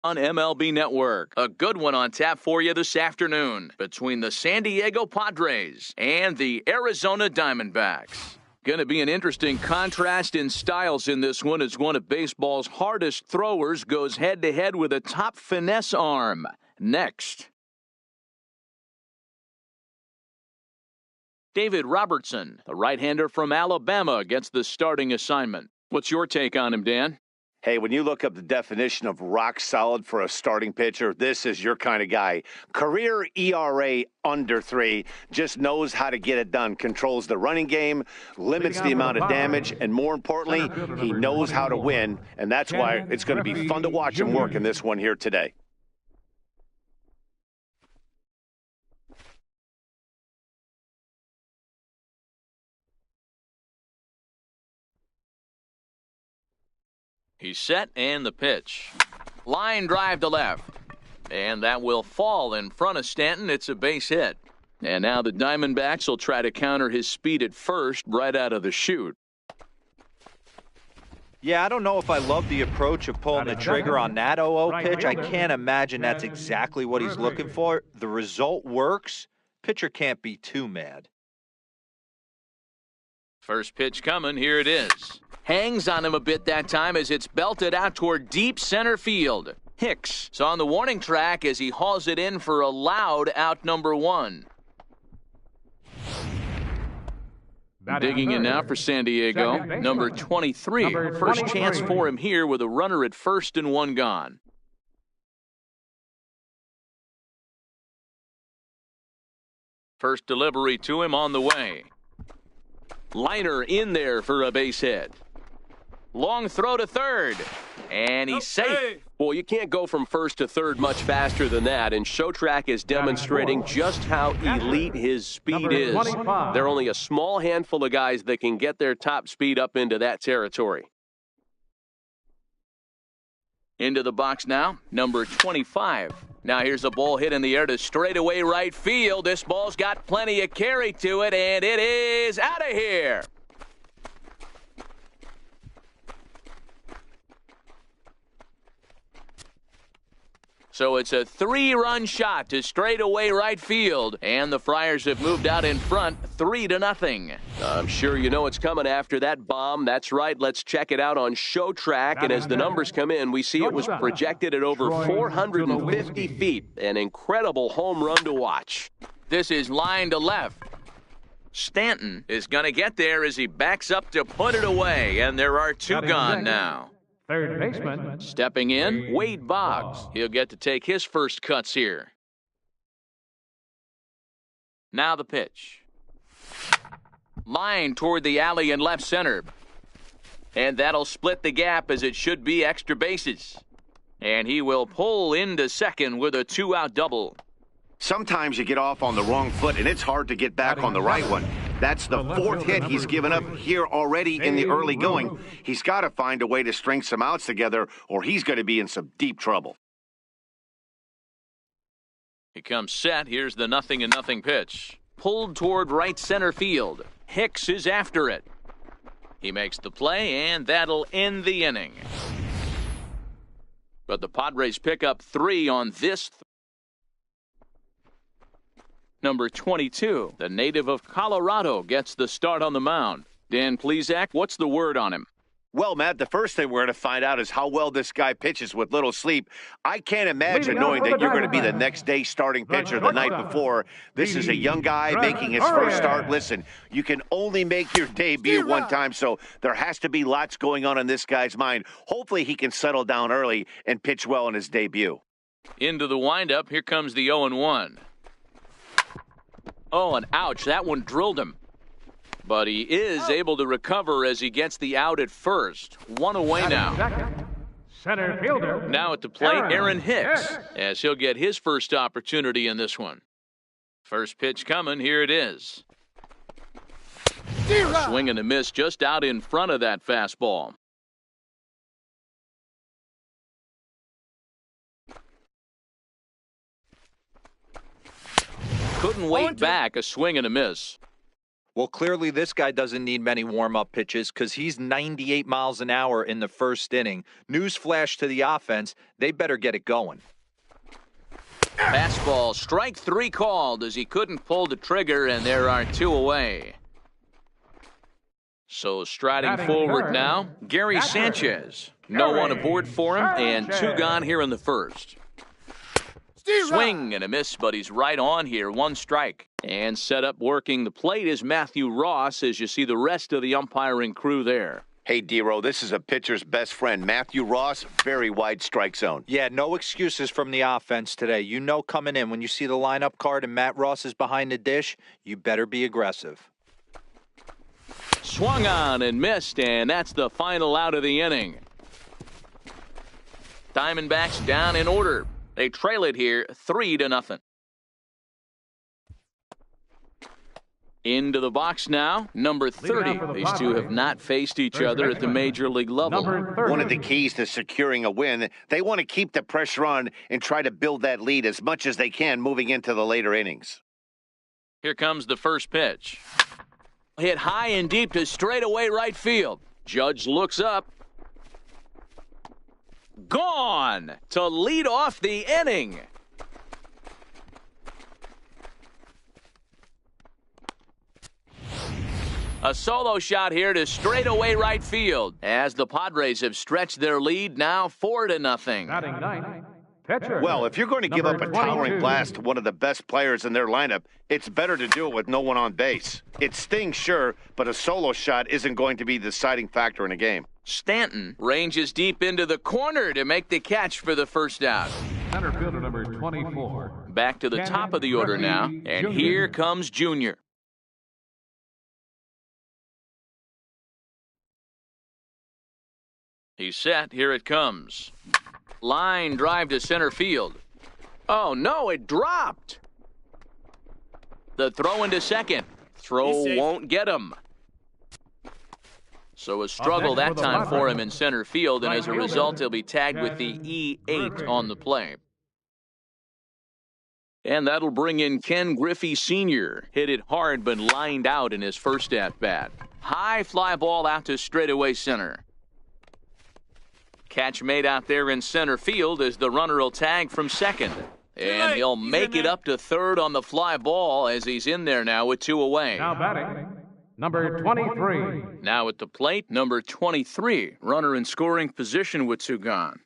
On MLB Network. A good one on tap for you this afternoon between the San Diego Padres and the Arizona Diamondbacks. Going to be an interesting contrast in styles in this one as one of baseball's hardest throwers goes head-to-head with a top finesse arm. Next. David Robertson, the right-hander from Alabama, gets the starting assignment. What's your take on him, Dan? Hey, when you look up the definition of rock solid for a starting pitcher, this is your kind of guy. Career ERA under 3, just knows how to get it done, controls the running game, limits the amount of damage, and more importantly, he knows how to win, and that's why it's going to be fun to watch him work in this one here today. He's set, and the pitch. Line drive to left. And that will fall in front of Stanton. It's a base hit. And now the Diamondbacks will try to counter his speed at first right out of the chute. Yeah, I don't know if I love the approach of pulling the trigger on that 0-0 pitch. I can't imagine that's exactly what he's looking for. The result works. Pitcher can't be too mad. First pitch coming. Here it is. Hangs on him a bit that time as it's belted out toward deep center field. Hicks is on the warning track as he hauls it in for a loud out number 1. Digging in now for San Diego, number 23. First chance for him here with a runner at first and 1 gone. First delivery to him on the way. Liner in there for a base hit. Long throw to third, and he's safe. Well, you can't go from first to third much faster than that, and Showtrack is demonstrating just how elite his speed is. There are only a small handful of guys that can get their top speed up into that territory. Into the box now, number 25. Now here's a ball hit in the air to straightaway right field. This ball's got plenty of carry to it, and it is out of here. So it's a 3-run shot to straightaway right field, and the Friars have moved out in front 3-0. I'm sure you know it's coming after that bomb. That's right. Let's check it out on Showtrack, and as the numbers come in, we see it was projected at over 450 feet. An incredible home run to watch. This is line to left. Stanton is going to get there as he backs up to put it away, and there are 2 gone now. Third baseman. Stepping in, Wade Boggs. He'll get to take his first cuts here. Now the pitch. Line toward the alley in left center. And that'll split the gap as it should be extra bases. And he will pull into second with a 2-out double. Sometimes you get off on the wrong foot, and it's hard to get back on the right one. That's the 4th hit he's given up here already in the early going. He's got to find a way to string some outs together, or he's going to be in some deep trouble. He comes set. Here's the 0-0 pitch. Pulled toward right center field. Hicks is after it. He makes the play, and that'll end the inning. But the Padres pick up 3 on this. Number 22, the native of Colorado, gets the start on the mound. Dan Plesac, what's the word on him? Well, Matt, the first thing we're going to find out is how well this guy pitches with little sleep. I can't imagine knowing that you're going to be the next day starting pitcher the night before. This is a young guy making his first start. Listen, you can only make your debut one time, so there has to be lots going on in this guy's mind. Hopefully he can settle down early and pitch well in his debut. Into the windup, here comes the 0-1. Oh, and ouch, that one drilled him. But he is able to recover as he gets the out at first. 1 away now. Center fielder. Now at the plate, Aaron Hicks, as he'll get his first opportunity in this one. First pitch coming, here it is. A swing and a miss just out in front of that fastball. Couldn't wait back, a swing and a miss. Well, clearly this guy doesn't need many warm-up pitches because he's 98 miles an hour in the first inning. Newsflash to the offense, they better get it going. Fastball, strike 3 called as he couldn't pull the trigger, and there are 2 away. So striding forward now, Gary Sanchez. No one aboard for him, and 2 gone here in the first. Swing and a miss, but he's right on here. 1 strike. And set up working the plate is Matthew Ross as you see the rest of the umpiring crew there. Hey, D-Row, this is a pitcher's best friend. Matthew Ross, very wide strike zone. Yeah, no excuses from the offense today. You know coming in, when you see the lineup card and Matt Ross is behind the dish, you better be aggressive. Swung on and missed, and that's the final out of the inning. Diamondbacks down in order. They trail it here 3-0. Into the box now, number 30. These two have not faced each other at the major league level. One of the keys to securing a win, they want to keep the pressure on and try to build that lead as much as they can moving into the later innings. Here comes the first pitch. Hit high and deep to straightaway right field. Judge looks up. Gone to lead off the inning. A solo shot here to straightaway right field as the Padres have stretched their lead now 4-0. Batting ninth, pitcher. Well, if you're going to give up a towering blast to one of the best players in their lineup, it's better to do it with no one on base. It stings, sure, but a solo shot isn't going to be the deciding factor in a game. Stanton ranges deep into the corner to make the catch for the first out. Center fielder number 24. Back to the top of the order now, and here comes Junior. He's set. Here it comes. Line drive to center field. Oh, no, it dropped. The throw into second. Throw won't get him. So a struggle that time for him in center field, and as a result, he'll be tagged with the E8 on the play. And that'll bring in Ken Griffey Sr. Hit it hard, but lined out in his first at-bat. High fly ball out to straightaway center. Catch made out there in center field as the runner will tag from second. And he'll make it up to third on the fly ball as he's in there now with 2 away. Now batting, number 23. Now at the plate, number 23. Runner in scoring position with 2 gone.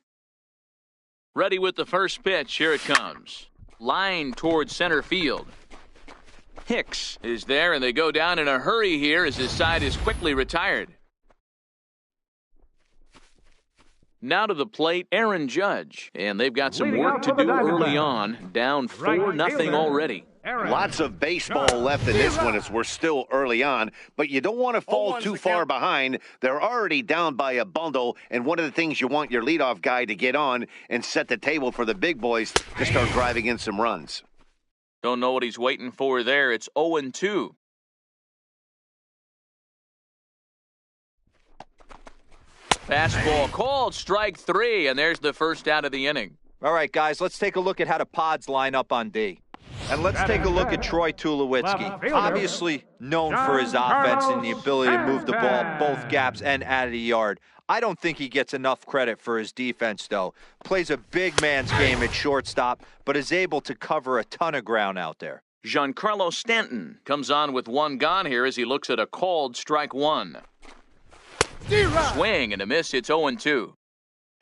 Ready with the first pitch. Here it comes. Line towards center field. Hicks is there, and they go down in a hurry here as his side is quickly retired. Now to the plate, Aaron Judge. And they've got some work to do early on. Down 4-0 already. Lots of baseball left in this one as we're still early on, but you don't want to fall too far behind. They're already down by a bundle, and one of the things you want your leadoff guy to get on and set the table for the big boys to start driving in some runs. Don't know what he's waiting for there. It's 0-2. Fastball called, strike 3, and there's the first out of the inning. All right, guys, let's take a look at how the Pods line up on D. And let's take a look at Troy Tulowitzki, obviously known for his offense and the ability to move the ball both gaps and out of the yard. I don't think he gets enough credit for his defense, though. Plays a big man's game at shortstop, but is able to cover a ton of ground out there. Giancarlo Stanton comes on with 1 gone here as he looks at a called strike 1. Swing and a miss. It's 0-2.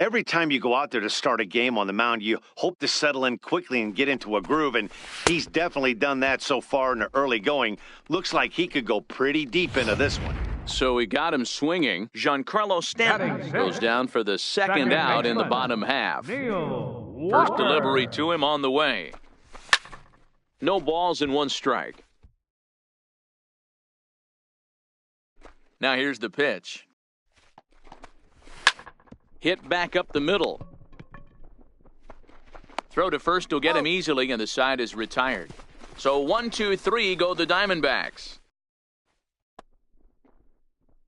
Every time you go out there to start a game on the mound, you hope to settle in quickly and get into a groove, and he's definitely done that so far in the early going. Looks like he could go pretty deep into this one. So we got him swinging. Giancarlo Stanton goes down for the second out in the bottom half. First delivery to him on the way. No balls and 1 strike. Now here's the pitch. Hit back up the middle. Throw to first will get him easily, and the side is retired. So 1, 2, 3 go the Diamondbacks.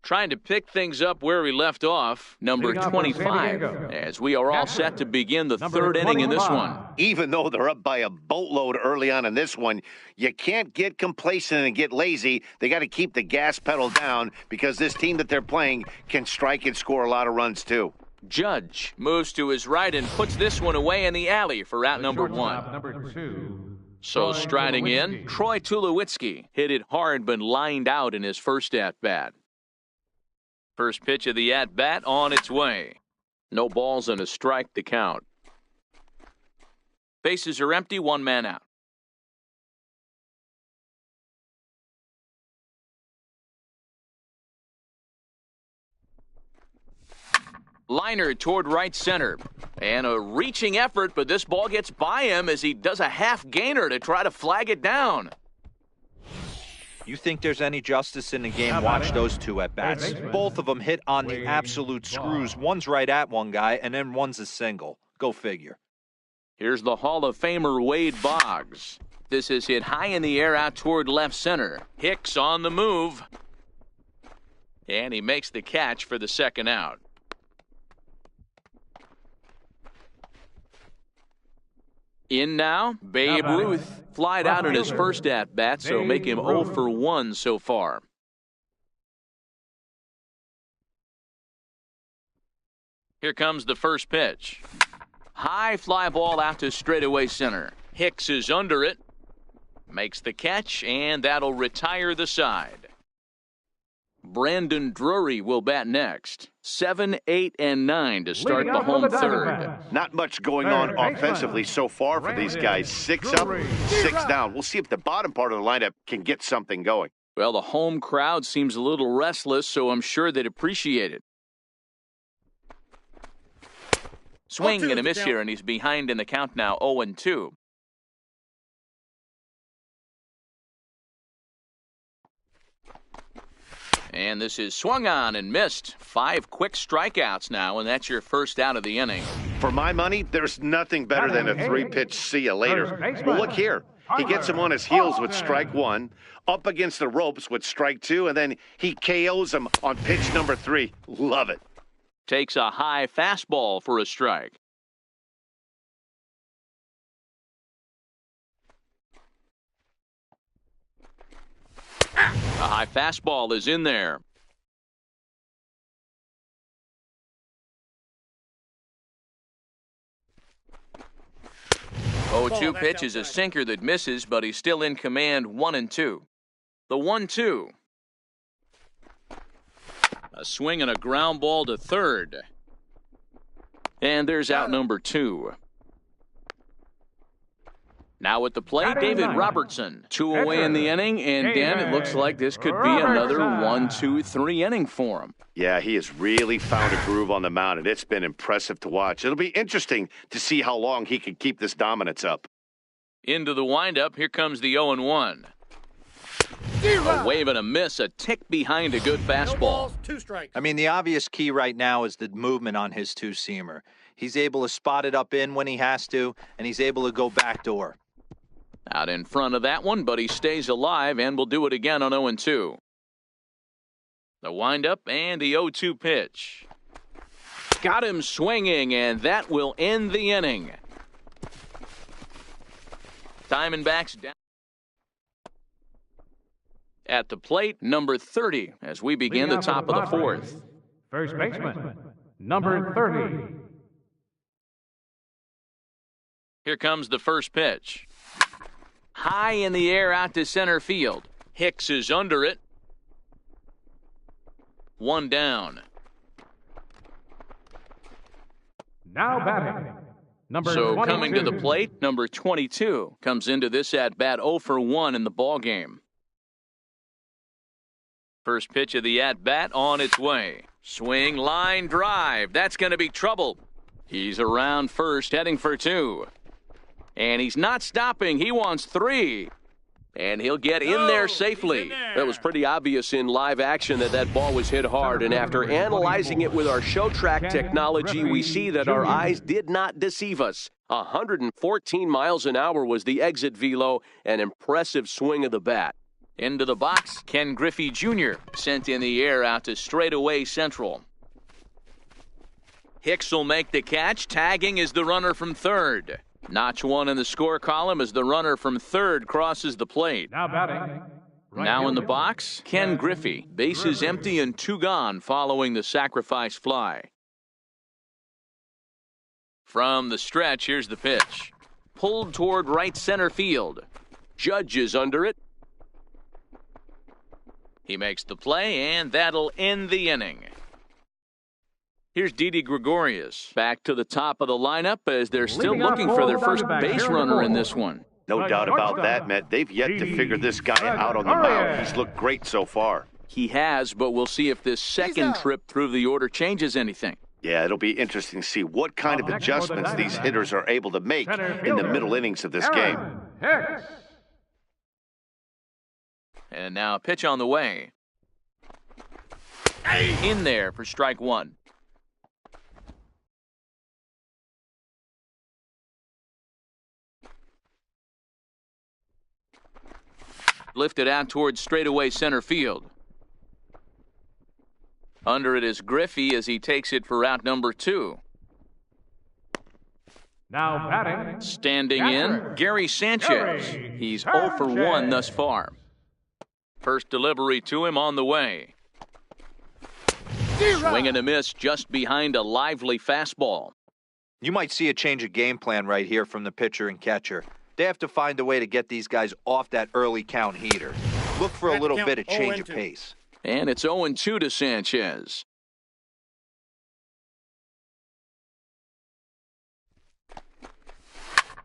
Trying to pick things up where we left off, number 25, as we are all set to begin the third inning in this one. Even though they're up by a boatload early on in this one, you can't get complacent and get lazy. They got to keep the gas pedal down because this team that they're playing can strike and score a lot of runs too. Judge moves to his right and puts this one away in the alley for out number 1. Number 2. So striding in, Troy Tulowitzki hit it hard but lined out in his first at-bat. First pitch of the at-bat on its way. No balls and a strike to count. Bases are empty, 1 man out. Liner toward right center. And a reaching effort, but this ball gets by him as he does a half gainer to try to flag it down. You think there's any justice in the game? Watch those two at-bats. Both of them hit on the absolute screws. One's right at one guy, and then one's a single. Go figure. Here's the Hall of Famer Wade Boggs. This is hit high in the air out toward left center. Hicks on the move. And he makes the catch for the second out. In now, Babe Ruth flied out in his first at-bat, so make him 0 for 1 so far. Here comes the first pitch. High fly ball out to straightaway center. Hicks is under it, makes the catch, and that'll retire the side. Brandon Drury will bat next. 7, 8, and 9 to start the home third. Not much going on offensively so far for these guys. 6 up, 6 down. We'll see if the bottom part of the lineup can get something going. Well, the home crowd seems a little restless, so I'm sure they'd appreciate it. Swing and a miss here, and he's behind in the count now, 0-2. And this is swung on and missed. 5 quick strikeouts now, and that's your first out of the inning. For my money, there's nothing better than a 3-pitch see you later. Well, look here. He gets him on his heels with strike 1, up against the ropes with strike 2, and then he KOs him on pitch number 3. Love it. Takes a high fastball for a strike. A high fastball is in there. Oh, 2 pitch is a sinker that misses, but he's still in command, 1-2. The 1-2. A swing and a ground ball to third. And there's out number 2. Now at the plate, David Robertson. 2 away in the inning, and Dan, it looks like this could be another 1-2-3 inning for him. Yeah, he has really found a groove on the mound, and it's been impressive to watch. It'll be interesting to see how long he can keep this dominance up. Into the windup, here comes the 0-1. A wave and a miss, a tick behind a good fastball. No balls, 2 strikes. I mean, the obvious key right now is the movement on his two-seamer. He's able to spot it up in when he has to, and he's able to go backdoor. Out in front of that one, but he stays alive and will do it again on 0-2. The windup and the 0-2 pitch. Got him swinging, and that will end the inning. Diamondbacks down. At the plate, number 30, as we begin the top of the 4th. First baseman, number 30. Here comes the first pitch. High in the air out to center field. Hicks is under it. 1 down. Now batting, number 22. Coming to the plate, number 22 comes into this at-bat 0 for 1 in the ballgame. First pitch of the at-bat on its way. Swing, line, drive. That's going to be trouble. He's around first, heading for 2. And he's not stopping. He wants 3. And he'll get in there safely. That was pretty obvious in live action that ball was hit hard. And after analyzing it with our show track technology, we see that our eyes did not deceive us. 114 miles an hour was the exit velo, an impressive swing of the bat. Into the box, Ken Griffey Jr. sent in the air out to straightaway central. Hicks will make the catch. Tagging is the runner from third. Notch one in the score column as the runner from third crosses the plate. Now batting. Now in the box, Ken Griffey. Bases empty and 2 gone following the sacrifice fly. From the stretch, here's the pitch. Pulled toward right center field. Judge is under it. He makes the play, and that'll end the inning. Here's Didi Gregorius back to the top of the lineup as they're still looking for their first base runner in this one. No doubt about that, Matt. They've yet to figure this guy out on the mound. He's looked great so far. He has, but we'll see if this second trip through the order changes anything. Yeah, it'll be interesting to see what kind of adjustments these hitters are able to make in the middle innings of this game. And now a pitch on the way. In there for strike one. Lifted out towards straightaway center field. Under it is Griffey as he takes it for out number 2. Now batting. Standing in, Gary Sanchez. He's 0 for 1 thus far. First delivery to him on the way. Swing and a miss just behind a lively fastball. You might see a change of game plan right here from the pitcher and catcher. They have to find a way to get these guys off that early count heater. Look for a little bit of change of pace. And it's 0-2 to Sanchez.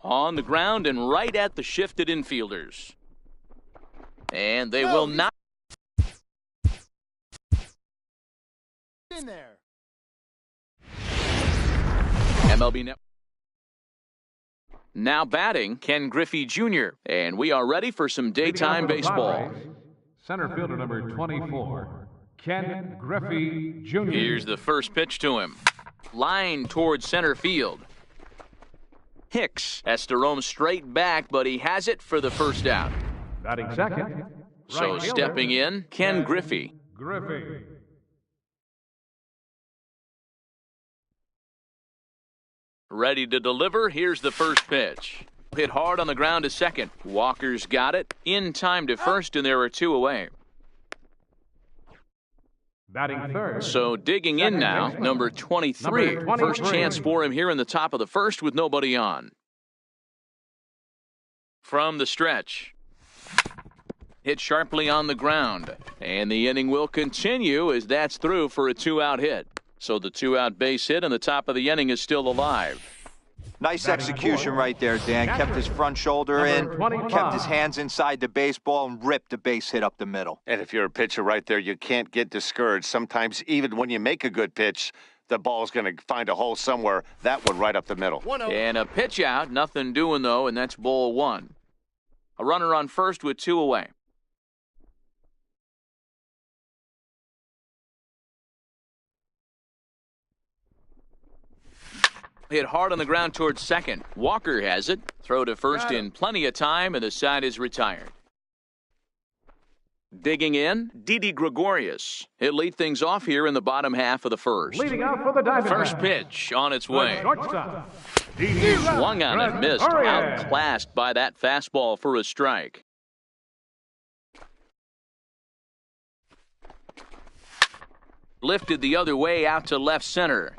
On the ground and right at the shifted infielders. And they will not. In there. MLB Network. Now batting, Ken Griffey Jr. And we are ready for some daytime baseball. Center fielder number 24, Ken Griffey Jr. Here's the first pitch to him. Line towards center field. Hicks has to roam straight back, but he has it for the first out. Batting second. So stepping in, Ken Griffey. Griffey. Ready to deliver, here's the first pitch. Hit hard on the ground to second. Walker's got it. In time to first, and there are 2 away. Batting third. So digging in now, number 23. First chance for him here in the top of the first with nobody on. From the stretch. Hit sharply on the ground. And the inning will continue as that's through for a 2-out hit. So the 2-out base hit and the top of the inning is still alive. Nice execution right there, Dan. Kept his front shoulder in, kept his hands inside the baseball, and ripped a base hit up the middle. And if you're a pitcher right there, you can't get discouraged. Sometimes even when you make a good pitch, the ball's going to find a hole somewhere. That one right up the middle. And a pitch out, nothing doing though, and that's ball 1. A runner on first with 2 away. Hit hard on the ground towards second. Walker has it. Throw to first in plenty of time, and the side is retired. Digging in, Didi Gregorius. He'll lead things off here in the bottom half of the first. Leading out for the Diamondbacks. First pitch on its way. Shortstop. Swung on and missed. Outclassed by that fastball for a strike. Lifted the other way out to left center.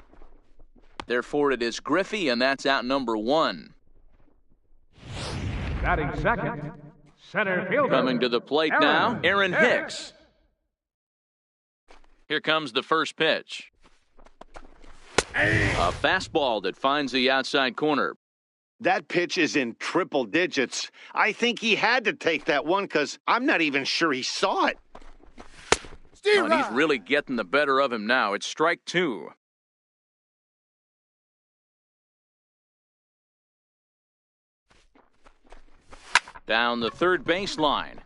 Therefore, it is Griffey, and that's out number 1. Batting second, center fielder. Coming to the plate now, Aaron Hicks. Here comes the first pitch. A fastball that finds the outside corner. That pitch is in triple digits. I think he had to take that one because I'm not even sure he saw it. Oh, and he's really getting the better of him now. It's strike 2. Down the third baseline.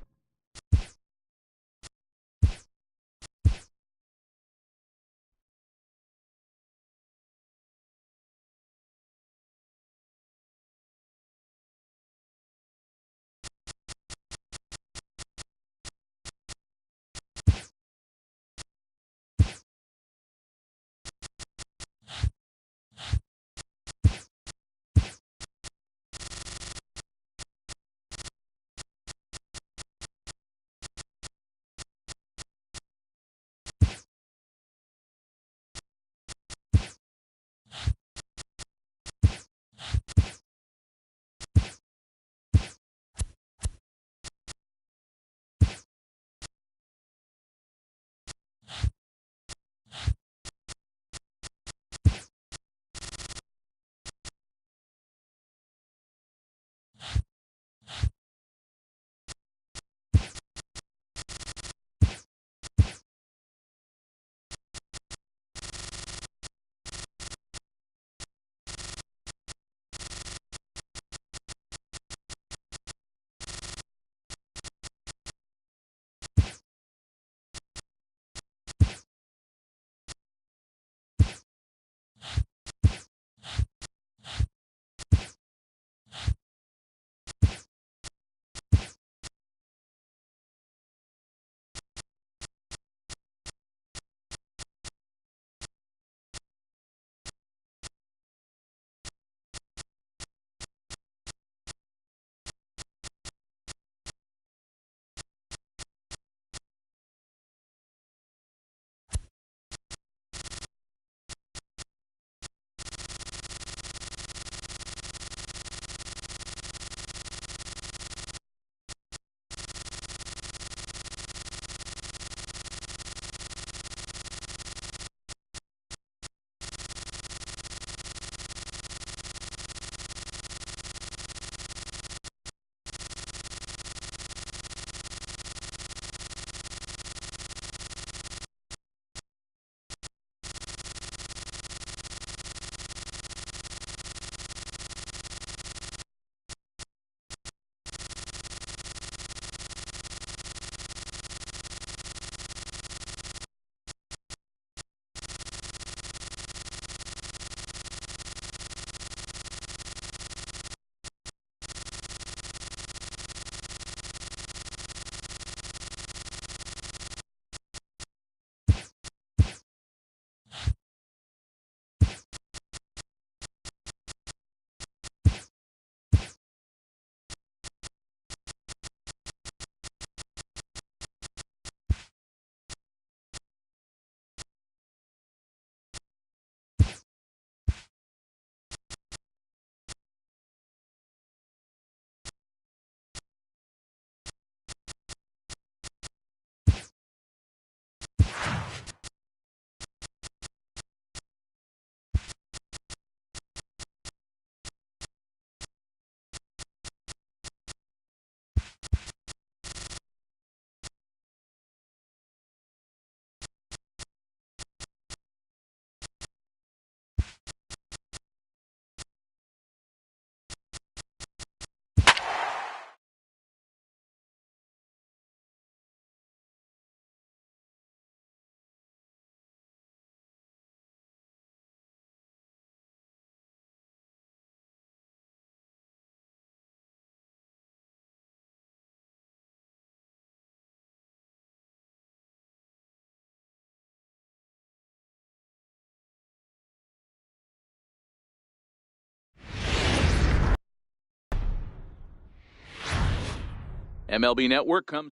MLB Network comes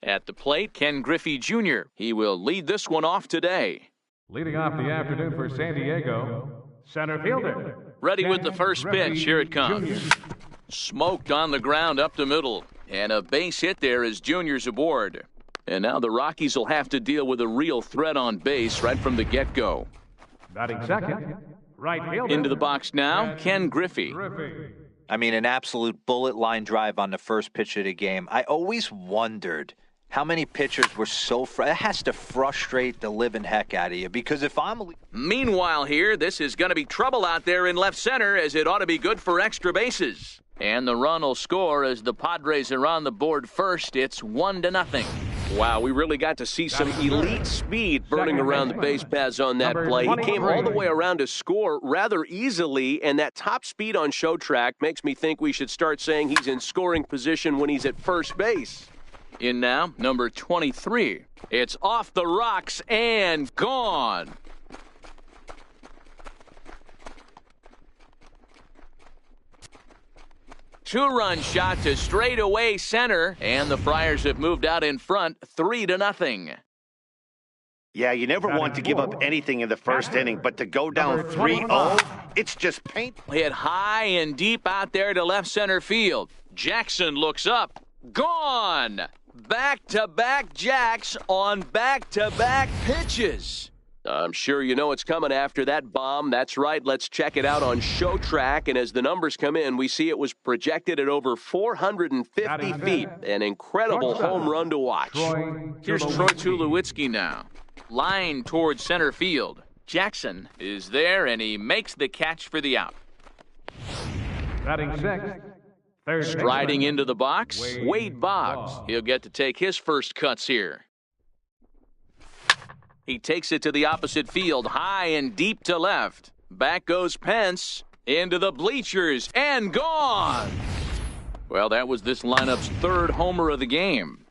at the plate. Ken Griffey Jr. He will lead this one off today. Leading off the afternoon for San Diego, center fielder. Ready with the first pitch. Here it comes. Jr. Smoked on the ground up the middle. And a base hit there as Junior's aboard. And now the Rockies will have to deal with a real threat on base right from the get-go. Batting second, right fielder. Into the box now, Ken Griffey. I mean, an absolute bullet line drive on the first pitch of the game. I always wondered how many pitchers were so it has to frustrate the living heck out of you, because if I'm... Meanwhile here, this is going to be trouble out there in left center, as it ought to be good for extra bases. And the run will score as the Padres are on the board first. It's 1-0. Wow, we really got to see some elite speed burning around the base paths on that play. He came all the way around to score rather easily, and that top speed on show track makes me think we should start saying he's in scoring position when he's at first base. In now, number 23. It's off the rocks and gone. Two-run shot to straightaway center, and the Friars have moved out in front 3-0. Yeah, you never want to give up anything in the first inning, but to go down 3-0, it's just painful. Hit high and deep out there to left center field. Jackson looks up. Gone! Back-to-back jacks on back-to-back pitches. I'm sure you know it's coming after that bomb. That's right. Let's check it out on show track. And as the numbers come in, we see it was projected at over 450 feet. An incredible home run to watch. Here's Troy Tulowitzki now. Line towards center field. Jackson is there, and he makes the catch for the out. Batting sixth, third Striding into the box, Wade Boggs. He'll get to take his first cuts here. He takes it to the opposite field, high and deep to left. Back goes Pence, into the bleachers, and gone! Well, that was this lineup's third homer of the game.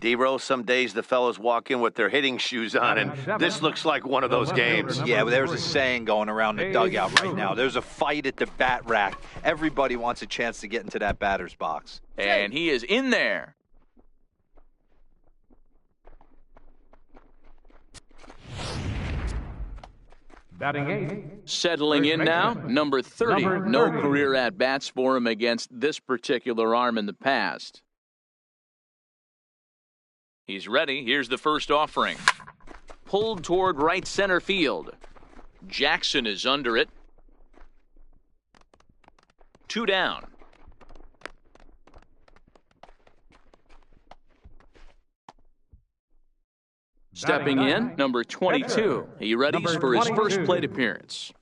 D-Rose, some days the fellas walk in with their hitting shoes on, and this looks like one of those games. Yeah, well, there's a saying going around the dugout right now. There's a fight at the bat rack. Everybody wants a chance to get into that batter's box. And he is in there. Batting eighth. Settling in now, number 30. No career at-bats for him against this particular arm in the past. He's ready. Here's the first offering. Pulled toward right center field. Jackson is under it. 2 down. Stepping in, number 22. He readies for his first plate appearance.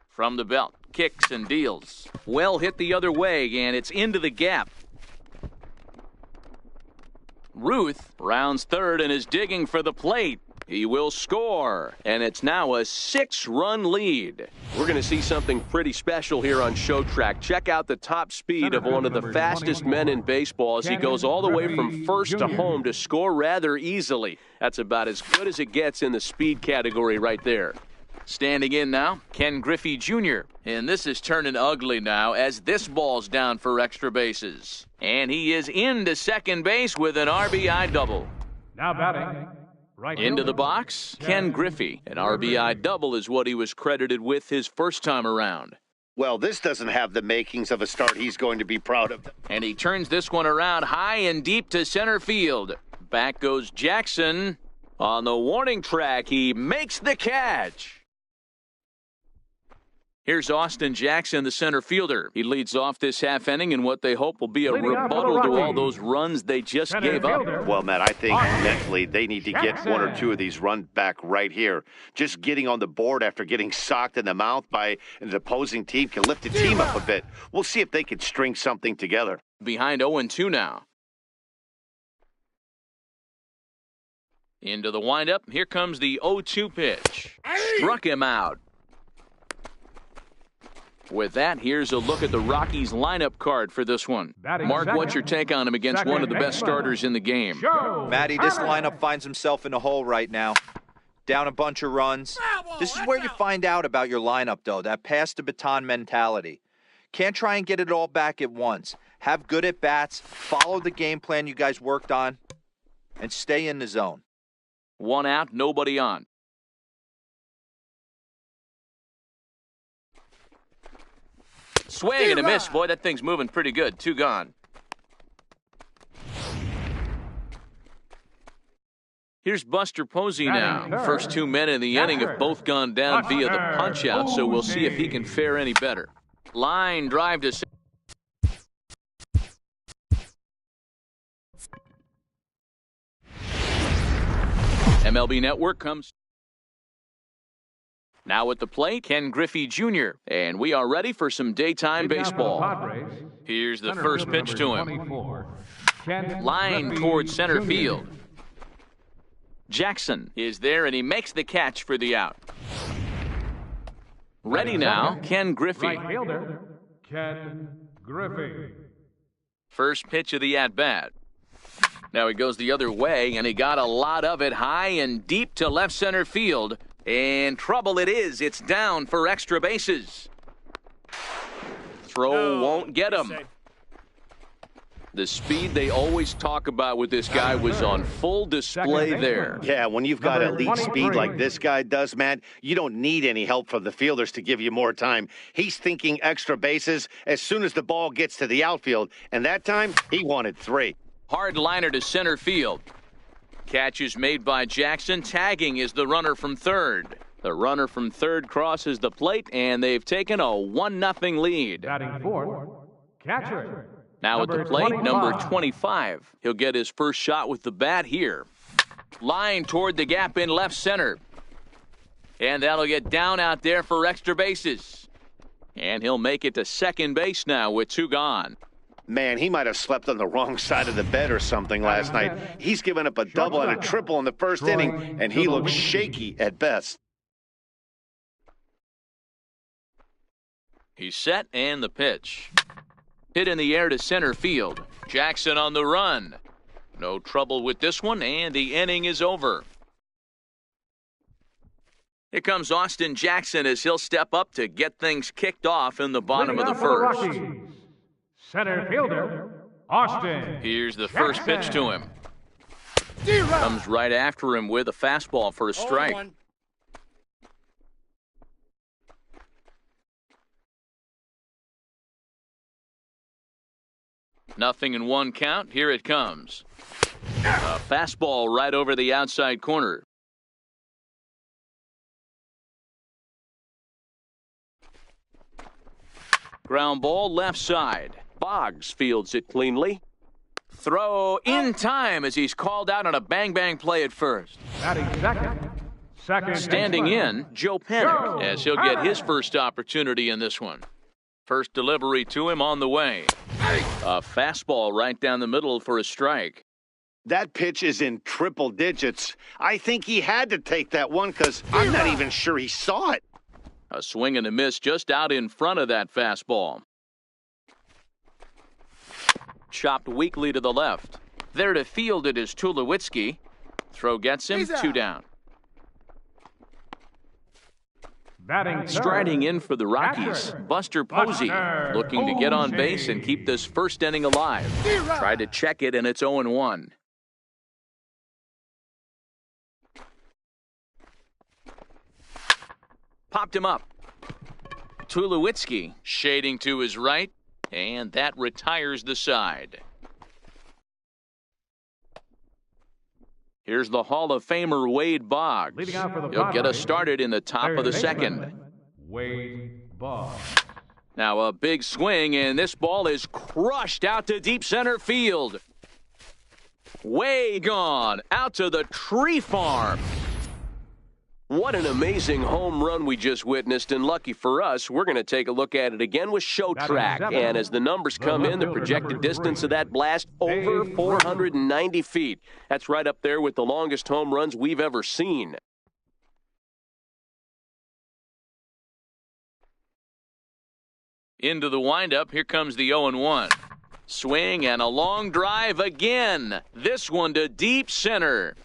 From the belt, kicks and deals. Well hit the other way, and it's into the gap. Ruth rounds third and is digging for the plate. He will score, and it's now a 6-run lead. We're going to see something pretty special here on show track. Check out the top speed of one of the fastest men in baseball as he goes all the way from first to home to score rather easily. That's about as good as it gets in the speed category right there. Standing in now, Ken Griffey Jr. And this is turning ugly now as this ball's down for extra bases. And he is into second base with an RBI double. Now batting. Right into the box, Ken Griffey. An RBI double is what he was credited with his first time around. Well, this doesn't have the makings of a start he's going to be proud of. And he turns this one around high and deep to center field. Back goes Jackson. On the warning track, he makes the catch. Here's Austin Jackson, the center fielder. He leads off this half inning in what they hope will be a rebuttal to all those runs they just gave up. Well, Matt, I think mentally they need to get 1 or 2 of these runs back right here. Just getting on the board after getting socked in the mouth by an opposing team can lift the team up a bit. We'll see if they can string something together. Behind 0-2 now. Into the windup. Here comes the 0-2 pitch. Struck him out. With that, here's a look at the Rockies lineup card for this one. Mark, what's your take on him against one of the best starters in the game? Matty, this lineup finds himself in a hole right now. Down a bunch of runs. This is where you find out about your lineup, though, that pass the baton mentality. Can't try and get it all back at once. Have good at-bats, follow the game plan you guys worked on, and stay in the zone. 1 out, nobody on. Swing and a miss. Boy, that thing's moving pretty good. 2 gone. Here's Buster Posey now. First 2 men in the inning have both gone down via the punch-out, so we'll see if he can fare any better. Line drive to center. MLB Network comes now at the plate, Ken Griffey Jr., and we are ready for some daytime baseball. Here's the first pitch to him. Line towards center field. Jackson is there, and he makes the catch for the out. Ready now, Ken Griffey. Right fielder, Ken Griffey. First pitch of the at-bat. Now he goes the other way, and he got a lot of it high and deep to left center field. And trouble it is. It's down for extra bases. Throw won't get him. The speed they always talk about with this guy was on full display there. Yeah, when you've got elite speed like this guy does, Matt, you don't need any help from the fielders to give you more time. He's thinking extra bases as soon as the ball gets to the outfield, and that time he wanted 3. Hard liner to center field. Catch is made by Jackson. Tagging is the runner from third. The runner from third crosses the plate, and they've taken a 1-0 lead. Batting fourth, catcher. Now at the plate, number 25. He'll get his first shot with the bat here. Line toward the gap in left center. And that'll get down out there for extra bases. And he'll make it to second base now with 2 gone. Man, he might have slept on the wrong side of the bed or something last night. He's given up a double and a triple in the first inning, and he looks shaky at best. He's set, and the pitch. Hit in the air to center field. Jackson on the run. No trouble with this one, and the inning is over. Here comes Austin Jackson as he'll step up to get things kicked off in the bottom of the first. Center fielder, Austin. Here's the first pitch to him. Comes right after him with a fastball for a strike. Nothing in 1 count. Here it comes. A fastball right over the outside corner. Ground ball left side. Boggs fields it cleanly. Throw in time as he's called out on a bang-bang play at first. Batting second. Standing in, Joe Panic, as he'll get his first opportunity in this one. First delivery to him on the way. A fastball right down the middle for a strike. That pitch is in triple digits. I think he had to take that one because I'm not even sure he saw it. A swing and a miss just out in front of that fastball. Chopped weakly to the left. There to field it is Tulowitzki. Throw gets him, 2 down. Striding in for the Rockies, Buster Posey, looking to get on base and keep this first inning alive. Tried to check it, and it's 0-1. Popped him up. Tulowitzki shading to his right, and that retires the side. Here's the Hall of Famer Wade Boggs. He'll get us started in the top of the second. Wade Boggs. Now a big swing, and this ball is crushed out to deep center field. Way gone, out to the tree farm. What an amazing home run we just witnessed, and lucky for us, we're going to take a look at it again with Show Track. And as the numbers come in, the projected distance of that blast, over 490 feet. That's right up there with the longest home runs we've ever seen. Into the windup, here comes the 0-1. Swing and a long drive again. This one to deep center.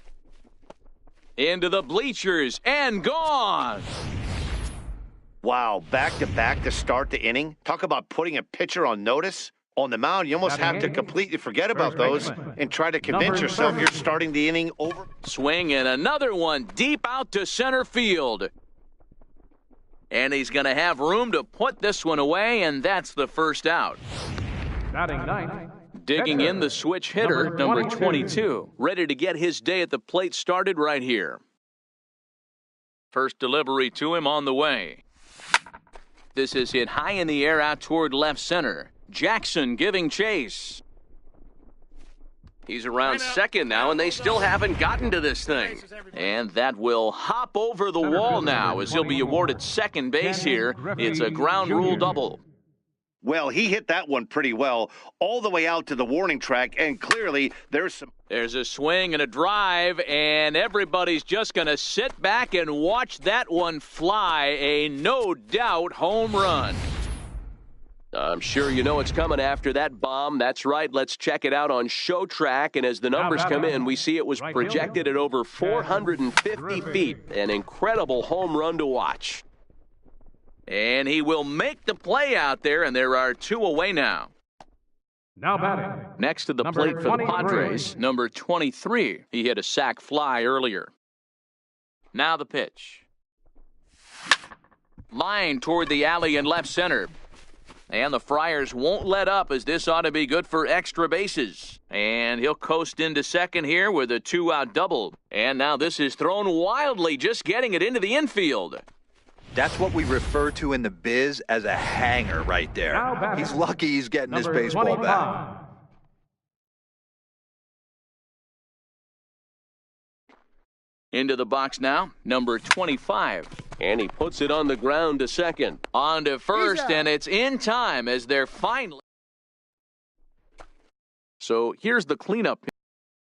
Into the bleachers and gone. Wow, back-to-back to start the inning. Talk about putting a pitcher on notice. On the mound, you almost have to completely forget about those and try to convince yourself you're starting the inning over. Swing and another one deep out to center field. And he's going to have room to put this one away, and that's the first out. Batting ninth. Digging in the switch hitter, number 22. Ready to get his day at the plate started right here. First delivery to him on the way. This is hit high in the air out toward left center. Jackson giving chase. He's around second now, and they still haven't gotten to this thing. And that will hop over the wall now as he'll be awarded second base here. It's a ground rule double. Well, he hit that one pretty well all the way out to the warning track, and clearly there's a swing and a drive, and everybody's just going to sit back and watch that one fly. A no-doubt home run. I'm sure you know it's coming after that bomb. That's right. Let's check it out on Show Track. And as the numbers come in, we see it was projected at over 450 feet. An incredible home run to watch. And he will make the play out there, and there are two away now. Now batting. Next to the plate for the Padres, number 23. He hit a sac fly earlier. Now the pitch. Line toward the alley in left center. And the Friars won't let up, as this ought to be good for extra bases. And he'll coast into second here with a two-out double. And now this is thrown wildly, just getting it into the infield. That's what we refer to in the biz as a hanger right there. He's lucky he's getting his baseball 25. back. Into the box now, number 25. And he puts it on the ground to second. On to first, and it's in time as they're finally. So here's the cleanup.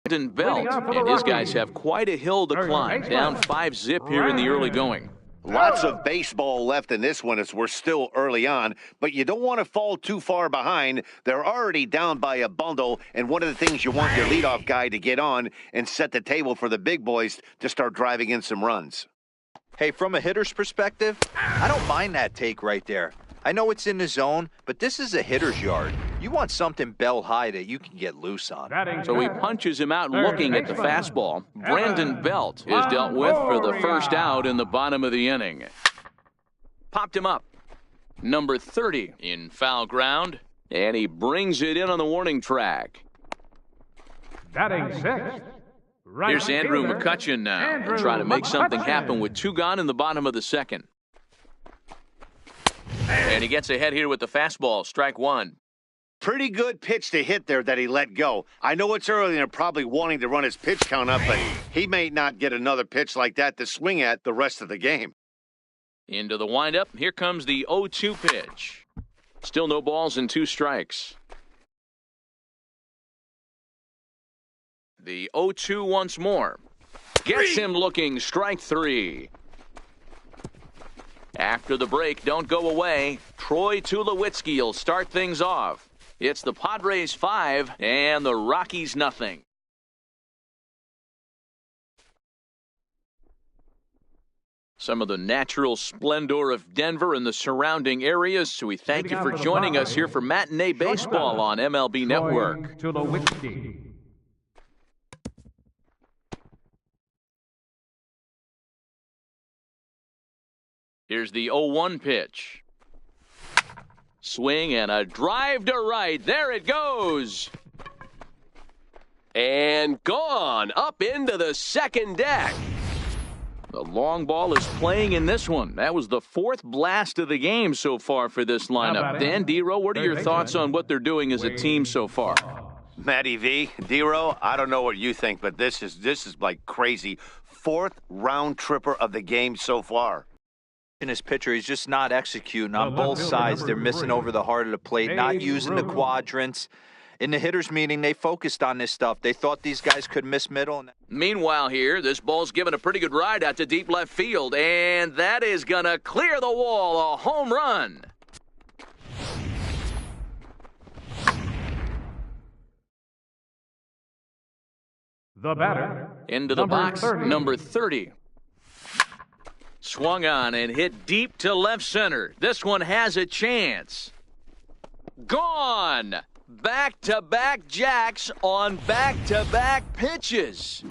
Brandon Belt and his guys have quite a hill to climb. Down 5-zip here in the early going. lots of baseball left in this one as we're still early on, but you don't want to fall too far behind. They're already down by a bundle, and one of the things you want your leadoff guy to get on and set the table for the big boys to start driving in some runs. Hey, from a hitter's perspective, I don't mind that take right there. I know it's in the zone, but this is a hitter's yard. You want something bell high that you can get loose on. So he punches him out looking at the fastball. Brandon Belt is dealt with for the first out in the bottom of the inning. Popped him up. Number 30 in foul ground, and he brings it in on the warning track. Batting sixth. Here's Andrew McCutcheon now, trying to make something happen with two gone in the bottom of the second. And he gets ahead here with the fastball, strike one. Pretty good pitch to hit there that he let go. I know it's early and they're probably wanting to run his pitch count up, but he may not get another pitch like that to swing at the rest of the game. Into the windup, here comes the 0-2 pitch. Still no balls and two strikes. The 0-2 once more. Gets him looking, strike three. After the break, don't go away. Troy Tulowitzki will start things off. It's the Padres 5 and the Rockies nothing. Some of the natural splendor of Denver and the surrounding areas, so we thank you for joining us here for Matinee Baseball on MLB Network. Here's the 0-1 pitch. Swing and a drive to right. There it goes. And gone up into the second deck. The long ball is playing in this one. That was the fourth blast of the game so far for this lineup. Dan Dero, what are your thoughts on what they're doing as a team so far? Matty V, Dero, I don't know what you think, but this is like crazy. Fourth round tripper of the game so far. In his pitcher, he's just not executing on both sides. They're missing over the heart of the plate, not using the quadrants. In the hitters meeting, they focused on this stuff. They thought these guys could miss middle. Meanwhile here, this ball's given a pretty good ride out to deep left field, and that is going to clear the wall, a home run. The batter. Into the box, number 30. Swung on and hit deep to left center. This one has a chance. Gone! Back-to-back jacks on back-to-back pitches.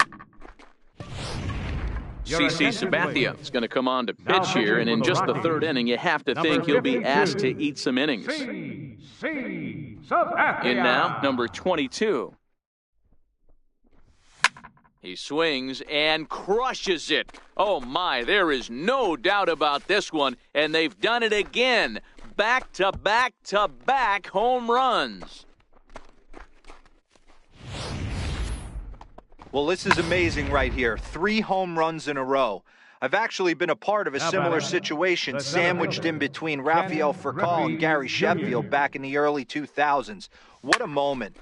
CC Sabathia is going to come on to pitch here, and in just the third inning, you have to think he'll be asked to eat some innings. In now, number 22. He swings and crushes it. Oh my, there is no doubt about this one, and they've done it again. Back-to-back-to-back home runs. Well, this is amazing right here. 3 home runs in a row. I've actually been a part of a similar situation sandwiched in between Rafael Furcal and Gary Sheffield back in the early 2000s. What a moment.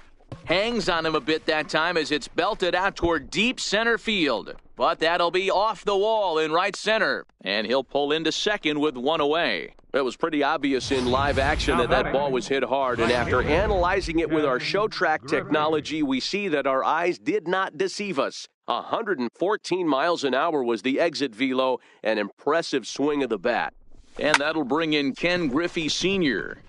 Hangs on him a bit that time as it's belted out toward deep center field. But that'll be off the wall in right center. And he'll pull into second with one away. It was pretty obvious in live action that ball was hit hard, and after analyzing it with our show track technology, we see that our eyes did not deceive us. 114 miles an hour was the exit velo, an impressive swing of the bat. And that'll bring in Ken Griffey Sr.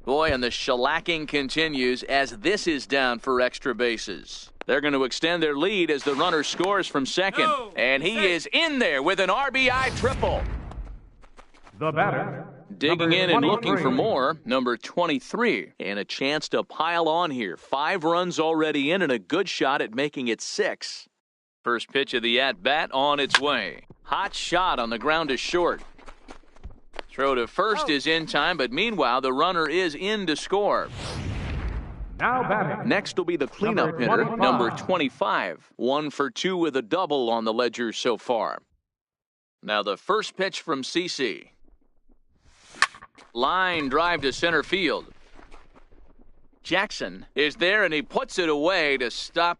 Boy, and the shellacking continues as this is down for extra bases. They're going to extend their lead as the runner scores from second. And he is in there with an RBI triple. The batter. Digging in and looking for more, number 23. And a chance to pile on here. 5 runs already in and a good shot at making it 6. First pitch of the at-bat on its way. Hot shot on the ground to short. Throw to first is in time, but meanwhile, the runner is in to score. Now batting. Next will be the cleanup hitter, number 25. 1 for 2 with a double on the ledger so far. Now the first pitch from CC. Line drive to center field. Jackson is there, and he puts it away to stop.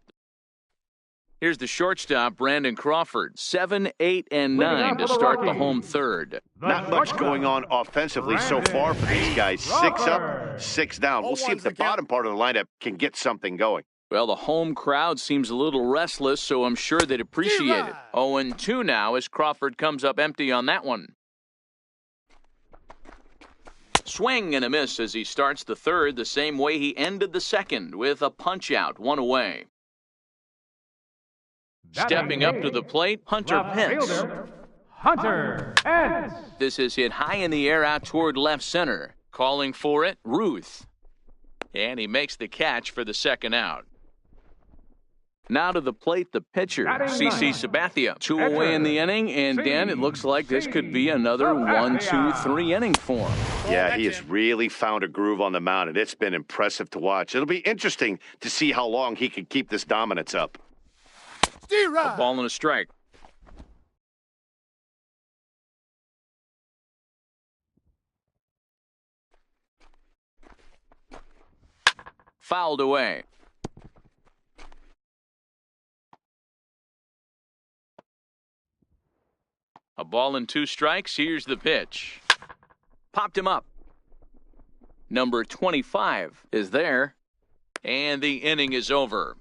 Here's the shortstop, Brandon Crawford. 7, 8, and 9 to start the home third. Not much going on offensively so far for these guys. 6 up, 6 down. We'll see if the bottom part of the lineup can get something going. Well, the home crowd seems a little restless, so I'm sure they'd appreciate it. 0-2 now as Crawford comes up empty on that one. Swing and a miss as he starts the third the same way he ended the second with a punch-out, 1 away. Stepping up to the plate, Hunter Pence. Hunter Pence. This is hit high in the air out toward left center. Calling for it, Ruth. And he makes the catch for the second out. Now to the plate, the pitcher, CC Sabathia. 2 away in the inning, and Dan, it looks like this could be another 1-2-3 inning for him. Yeah, he has really found a groove on the mound, and it's been impressive to watch. It'll be interesting to see how long he can keep this dominance up. A ball and a strike. Fouled away. A ball and 2 strikes. Here's the pitch. Popped him up. Number 25 is there. And the inning is over.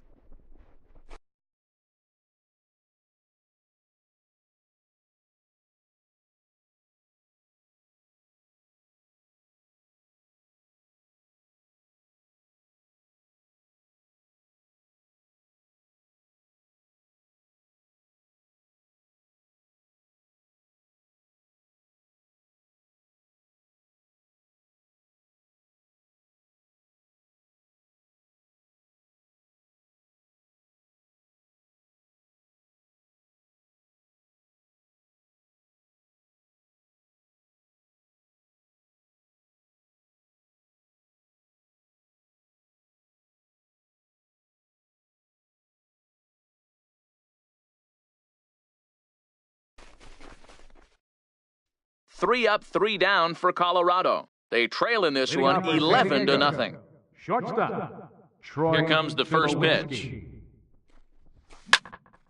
Three up, 3 down for Colorado. They trail in this one 11-0. Shortstop. Troy. Here comes the first pitch.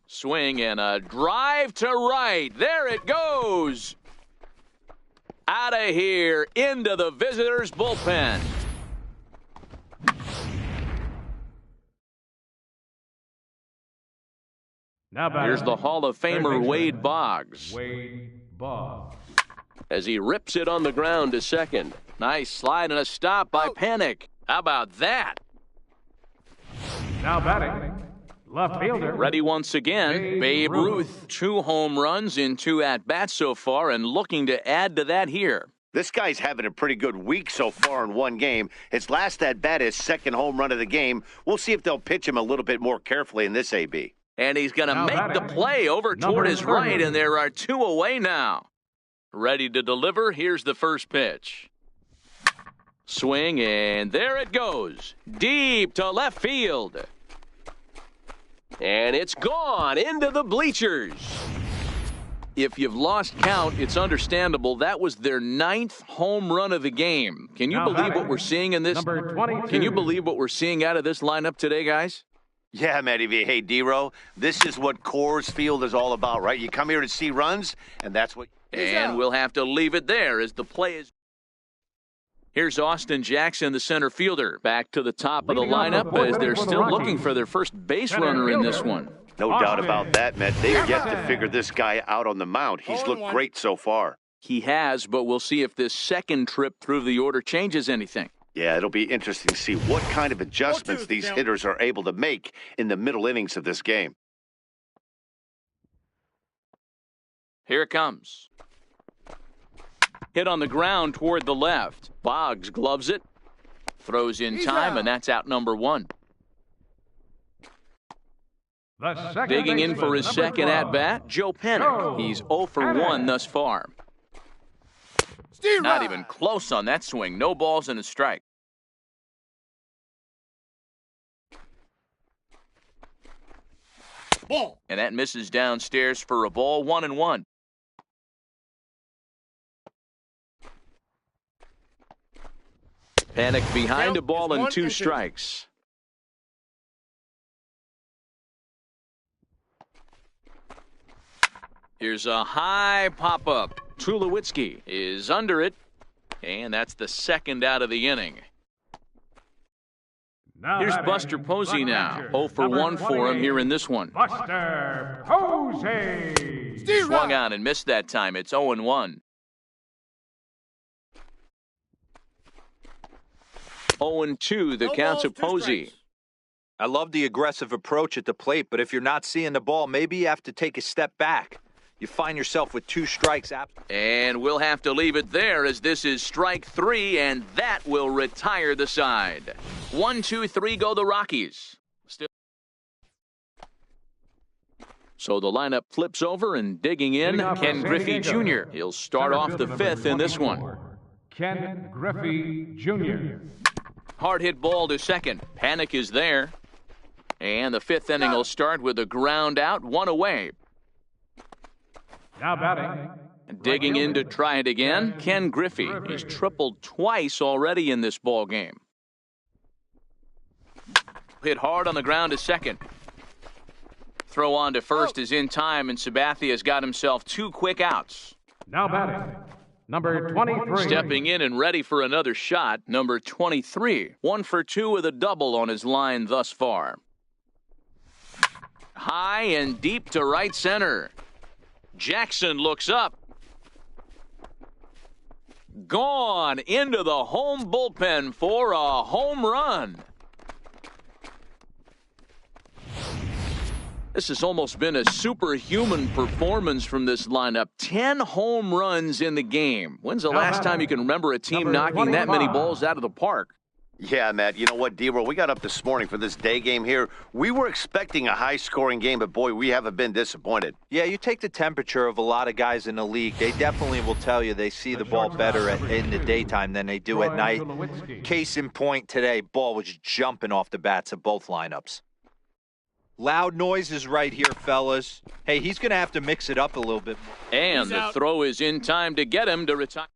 Swing and a drive to right. There it goes. Out of here into the visitors' bullpen. Now batting. Here's the Hall of Third Famer baseman, Wade Boggs. Wade Boggs. As he rips it on the ground to second. Nice slide and a stop by Panic. How about that? Now batting. Left fielder. Ready once again, Babe Ruth. 2 home runs in 2 at-bats so far and looking to add to that here. This guy's having a pretty good week so far in one game. His last at-bat, his second home run of the game. We'll see if they'll pitch him a little bit more carefully in this AB. And he's going to make the play over toward his right, and there are 2 away now. Ready to deliver, here's the first pitch. Swing, and there it goes. Deep to left field. And it's gone into the bleachers. If you've lost count, it's understandable. That was their 9th home run of the game. Can you believe what we're seeing in this? Number 22. Can you believe what we're seeing out of this lineup today, guys? Yeah, Matty V. Hey, D-Row, this is what Coors Field is all about, right? You come here to see runs, and that's what... And we'll have to leave it there as the play is... Here's Austin Jackson, the center fielder. Back to the top of the lineup as they're still looking for their first base runner in this one. No doubt about that, Matt. They've yet to figure this guy out on the mound. He's looked great so far. He has, but we'll see if this second trip through the order changes anything. Yeah, it'll be interesting to see what kind of adjustments these hitters are able to make in the middle innings of this game. Here it comes. Hit on the ground toward the left. Boggs gloves it. Throws in time, and that's out number 1. Digging in for his second at-bat, Joe Panic. He's 0 for 1 thus far. Not even close on that swing. No balls and a strike. Ball. And that misses downstairs for a ball, 1-1. Panic behind a ball and 2 strikes. Here's a high pop-up. Tulowitzki is under it, and that's the second out of the inning. Here's Buster Posey now. 0 for 1 for him here in this one. Buster Posey. Swung on and missed that time. It's 0-1. 0-2, the counts of Posey. I love the aggressive approach at the plate, but if you're not seeing the ball, maybe you have to take a step back. You find yourself with 2 strikes. And we'll have to leave it there as this is strike 3, and that will retire the side. 1, 2, 3 go the Rockies. So the lineup flips over and digging in, Ken Griffey Jr. He'll start off the 5th in this one. Ken Griffey Jr. Hard hit ball to second. Panic is there. And the 5th inning will start with a ground out, 1 away. Now batting. Digging in to try it again, Ken Griffey. He's tripled twice already in this ball game. Hit hard on the ground to second. Throw on to first is in time, and Sabathia's got himself 2 quick outs. Now batting. Number 23. Stepping in and ready for another shot, number 23. 1 for 2 with a double on his line thus far. High and deep to right center. Jackson looks up. Gone into the home bullpen for a home run. This has almost been a superhuman performance from this lineup. 10 home runs in the game. When's the last time you can remember a team knocking that many balls out of the park? Yeah, Matt, you know what, D-Row, we got up this morning for this day game here. We were expecting a high-scoring game, but, boy, we haven't been disappointed. Yeah, you take the temperature of a lot of guys in the league. They definitely will tell you they see the ball better in the daytime than they do at night. Case in point today, ball was jumping off the bats of both lineups. Loud noises right here, fellas. Hey, he's going to have to mix it up a little bit more. And the throw is in time to get him to retire.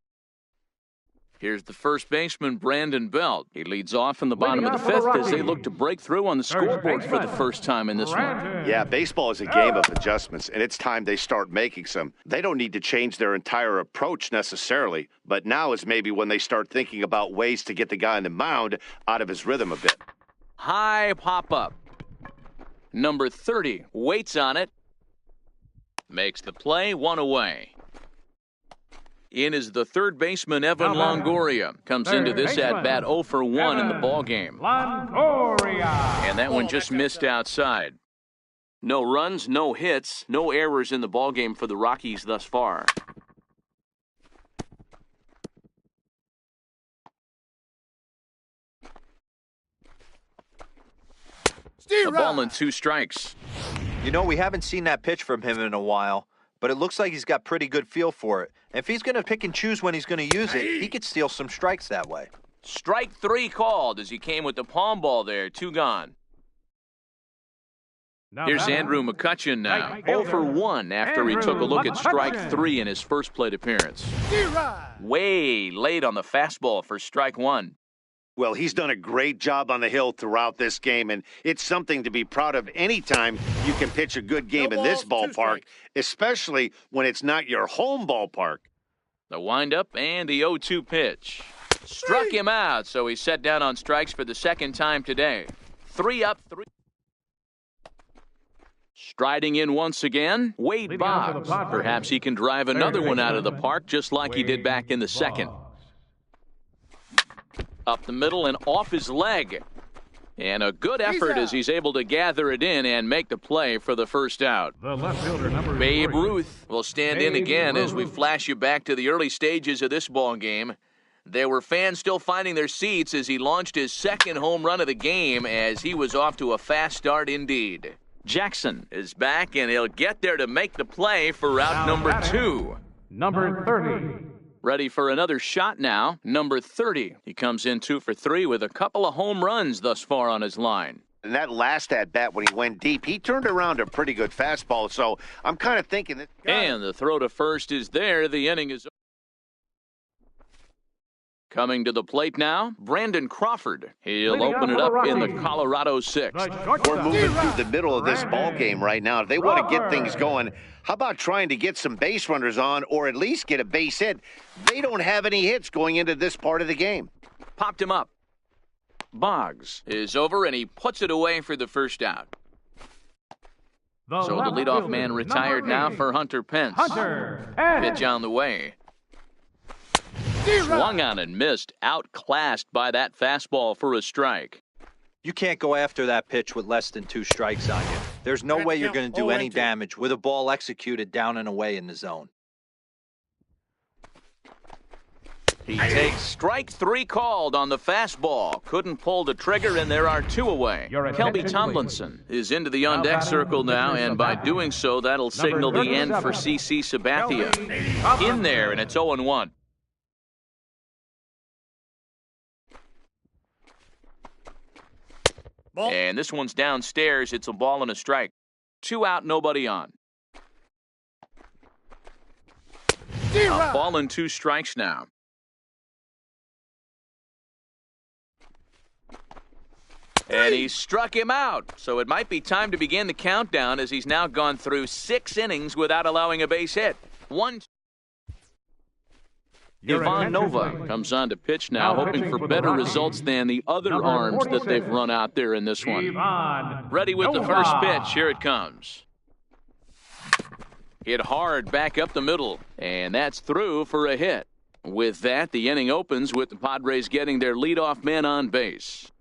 Here's the first baseman, Brandon Belt. He leads off in the bottom of the 5th as they look to break through on the scoreboard for the first time in this one. Yeah, baseball is a game of adjustments, and it's time they start making some. They don't need to change their entire approach necessarily, but now is maybe when they start thinking about ways to get the guy on the mound out of his rhythm a bit. High pop-up. Number 30 waits on it. Makes the play, one away. In is the third baseman, Evan Longoria. Comes into this at-bat 0 for 1 in the ballgame. And that one just missed outside. No runs, no hits, no errors in the ballgame for the Rockies thus far. A ball and 2 strikes. You know, we haven't seen that pitch from him in a while, but it looks like he's got pretty good feel for it. If he's going to pick and choose when he's going to use it, he could steal some strikes that way. Strike 3 called as he came with the palm ball there. 2 gone. Here's Andrew McCutchen now. 0 for 1 after he took a look at strike 3 in his first plate appearance. Way late on the fastball for strike 1. Well, he's done a great job on the hill throughout this game, and it's something to be proud of anytime you can pitch a good game in this ballpark, especially when it's not your home ballpark. The windup and the 0-2 pitch. Struck him out, so he's set down on strikes for the second time today. 3 up, 3. Striding in once again, Wade Boggs. Perhaps he can drive another one out of the park just like he did back in the second. Up the middle and off his leg. And a good effort as he's able to gather it in and make the play for the first out. Babe Ruth will stand in again as we flash you back to the early stages of this ball game. There were fans still finding their seats as he launched his second home run of the game as he was off to a fast start indeed. Jackson is back and he'll get there to make the play for out number 2. Number 30. Ready for another shot now, number 30. He comes in 2 for 3 with a couple of home runs thus far on his line. And that last at-bat when he went deep, he turned around a pretty good fastball, so I'm kind of thinking that... And the throw to first is there. The inning is... Coming to the plate now, Brandon Crawford. He'll open it up in the Colorado 6th. We're moving through the middle of this ball game right now. If they want to get things going, how about trying to get some base runners on or at least get a base hit? They don't have any hits going into this part of the game. Popped him up. Boggs is over and he puts it away for the first out. So the leadoff man retired now for Hunter Pence. Pitch on the way. Swung on and missed, outclassed by that fastball for a strike. You can't go after that pitch with less than 2 strikes on you. There's no way you're going to do any damage with a ball executed down and away in the zone. He takes strike 3 called on the fastball. Couldn't pull the trigger, and there are 2 away. Kelby Tomlinson is into the on-deck circle now, and by doing so, that'll signal the end for CC Sabathia. In there, and it's 0-1. And this one's downstairs. It's a ball and a strike. 2 out, nobody on. A ball and 2 strikes now. And he struck him out. So it might be time to begin the countdown as he's now gone through 6 innings without allowing a base hit. Ivan Nova comes on to pitch now, hoping for better results than the other arms that they've run out there in this one. Ready with the first pitch. Here it comes. Hit hard back up the middle, and that's through for a hit. With that, the inning opens with the Padres getting their leadoff man on base.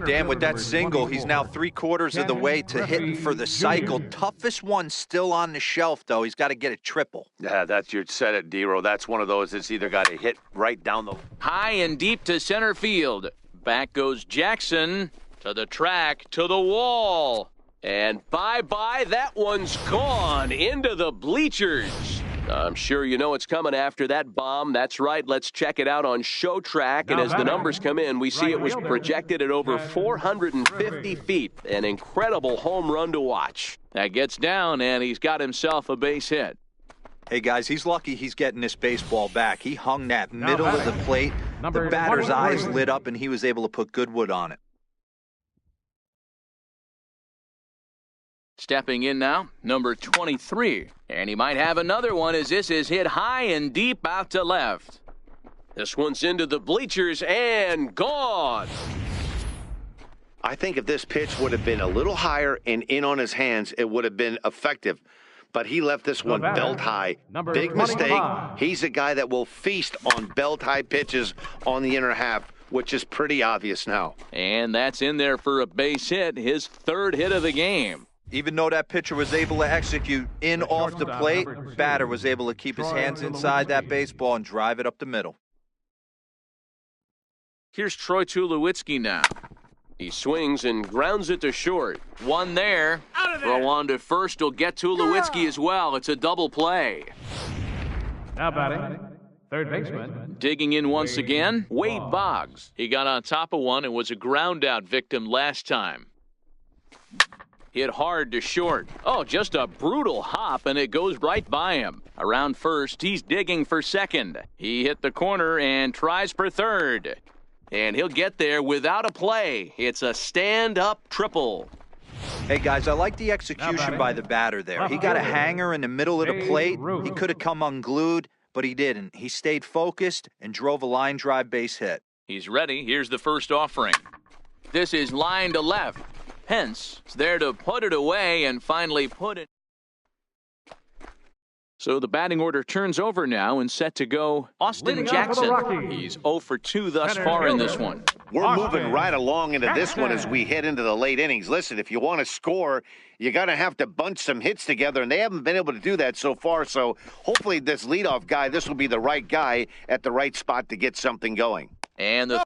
Dan, with that single, he's now 3/4 of the way to hitting for the cycle. Toughest one still on the shelf, though. He's got to get a triple. Yeah, that's your set it, D-Row. That's one of those that's either got to hit right down the... High and deep to center field. Back goes Jackson to the track, to the wall. And bye-bye, that one's gone into the bleachers. I'm sure you know it's coming after that bomb. That's right. Let's check it out on Show Track. And as the numbers come in, we see it was projected at over 450 feet. An incredible home run to watch. That gets down, and he's got himself a base hit. Hey, guys, he's lucky he's getting this baseball back. He hung that middle of the plate. The batter's eyes lit up, and he was able to put good wood on it. Stepping in now, number 23. And he might have another one as this is hit high and deep out to left. This one's into the bleachers and gone. I think if this pitch would have been a little higher and in on his hands, it would have been effective. But he left this one belt high. Big mistake. He's a guy that will feast on belt high pitches on the inner half, which is pretty obvious now. And that's in there for a base hit, his third hit of the game. Even though that pitcher was able to execute in off the plate, batter was able to keep his hands inside that baseball and drive it up the middle. Here's Troy Tulowitzki now. He swings and grounds it to short. One there. Throw on to first will get Tulowitzki as well. It's a double play. Now batting, third baseman. Digging in once again, Wade Boggs. He got on top of one and was a ground-out victim last time. Hit hard to short. Oh, just a brutal hop, and it goes right by him. Around first, he's digging for second. He hit the corner and tries for third. And he'll get there without a play. It's a stand-up triple. Hey, guys, I like the execution by the batter there. He got a hanger in the middle of the plate. He could have come unglued, but he didn't. He stayed focused and drove a line drive base hit. He's ready. Here's the first offering. This is line to left. Pence is there to put it away and finally put it. So the batting order turns over now and set to go Austin Jackson. He's 0 for 2 thus far in this one. We're moving right along into this one as we head into the late innings. Listen, if you want to score, you're going to have to bunch some hits together, and they haven't been able to do that so far. So hopefully this leadoff guy, this will be the right guy at the right spot to get something going. And the